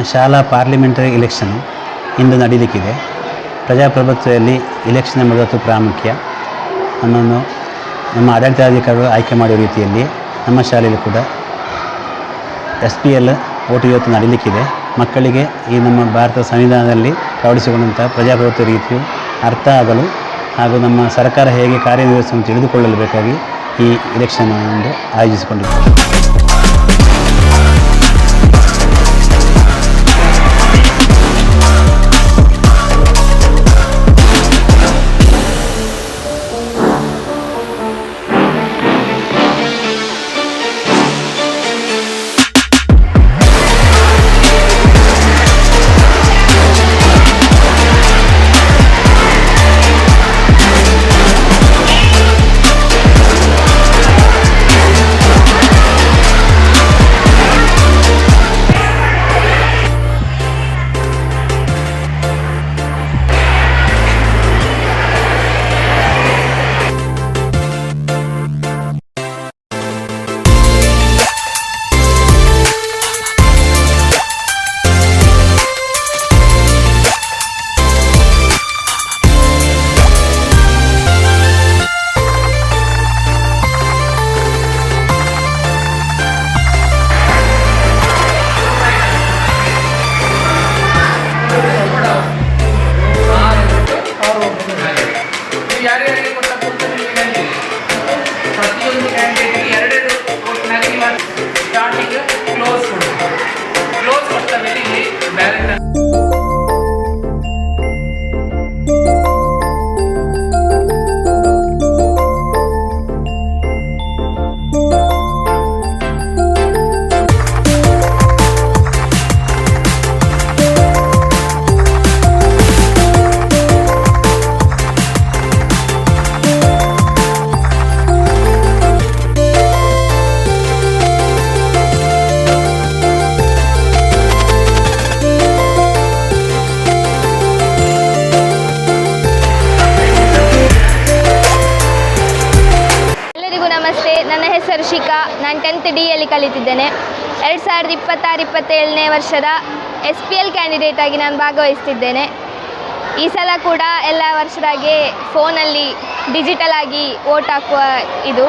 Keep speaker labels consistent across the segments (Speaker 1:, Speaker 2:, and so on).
Speaker 1: ಶಾಲಾ parliamentary election ಇಂದು ನಡೀಲಿಕ್ಕಿದೆ. ಪ್ರಜಾಪ್ರಭುತ್ವದಲ್ಲಿ election ಎಂಬುದು ಪ್ರಾಮುಖ್ಯ. ನಮ್ಮನ್ನು ನಮ್ಮ ಆಡಳಿತಾಧಿಕಾರಿಗಳು ಆಯ್ಕೆ ಮಾಡುವ ರೀತಿಯಲ್ಲಿ ನಮ್ಮ ಶಾಲೆಯಲ್ಲಿ ಕೂಡ SPL ಓಟು ಇವತ್ತು ನಡೀಲಿಕ್ಕಿದೆ. ಮಕ್ಕಳಿಗೆ ಈ ನಮ್ಮ ಭಾರತ ಸಂವಿಧಾನದಲ್ಲಿ ಅಳವಡಿಸಿಕೊಂಡಂಥ ಪ್ರಜಾಪ್ರಭುತ್ವ ರೀತಿಯು ಅರ್ಥ ಆಗಲು ಹಾಗೂ ನಮ್ಮ ಸರ್ಕಾರ ಹೇಗೆ ಕಾರ್ಯನಿರ್ವಹಿಸಲು ತಿಳಿದುಕೊಳ್ಳಲು ಬೇಕಾಗಿ ಈ ಇಲೆಕ್ಷನ್ ಅನ್ನು ಆಯೋಜಿಸಿಕೊಂಡಿದ್ದೇವೆ.
Speaker 2: ನನ್ನ ಹೆಸರು ಶಿಖಾ. ನಾನು 10th D ಯಲ್ಲಿ ಕಲಿತಿದ್ದೇನೆ. 2026-27ನೇ ವರ್ಷದ SPL ಕ್ಯಾಂಡಿಡೇಟ್ ಆಗಿ ನಾನು ಭಾಗವಹಿಸ್ತಿದ್ದೇನೆ. ಈ ಸಲ ಕೂಡ ಎಲ್ಲ ವರ್ಷದಾಗೆ ಫೋನಲ್ಲಿ ಡಿಜಿಟಲ್ ಆಗಿ ವೋಟ್ ಹಾಕುವ ಇದು.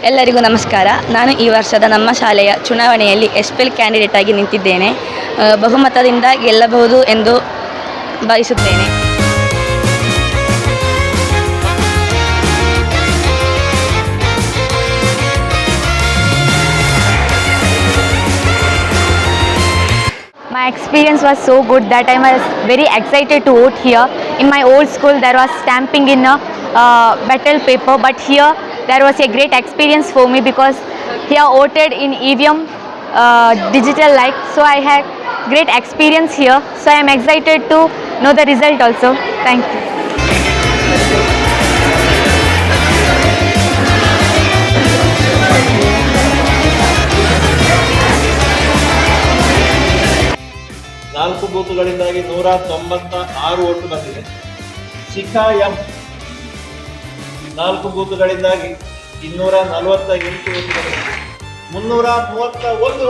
Speaker 3: ಎಲ್ಲರಿಗೂ ನಮಸ್ಕಾರ. ನಾನು ಈ ವರ್ಷದ ನಮ್ಮ ಶಾಲೆಯ ಚುನಾವಣೆಯಲ್ಲಿ SPL ಕ್ಯಾಂಡಿಡೇಟ್ ಆಗಿ ನಿಂತಿದ್ದೇನೆ. ಬಹುಮತದಿಂದ ಗೆಲ್ಲಬಹುದು ಎಂದು ಬಯಸುತ್ತೇನೆ.
Speaker 2: My experience was so good that I was very excited to vote here. In my old school there was stamping in a metal paper, but here there was a great experience for me because here voted in EVM digital like, so I had great experience here, so I am excited to know the result also. Thank you.
Speaker 4: ನಾಲ್ಕು ಬೂತುಗಳಿಂದಾಗಿ 196 vote ಬಂದಿದೆ. ಶಿಖಾ M 4 ಬೂತುಗಳಿಂದಾಗಿ 248 vote ಬಂದಿದೆ. 331 vote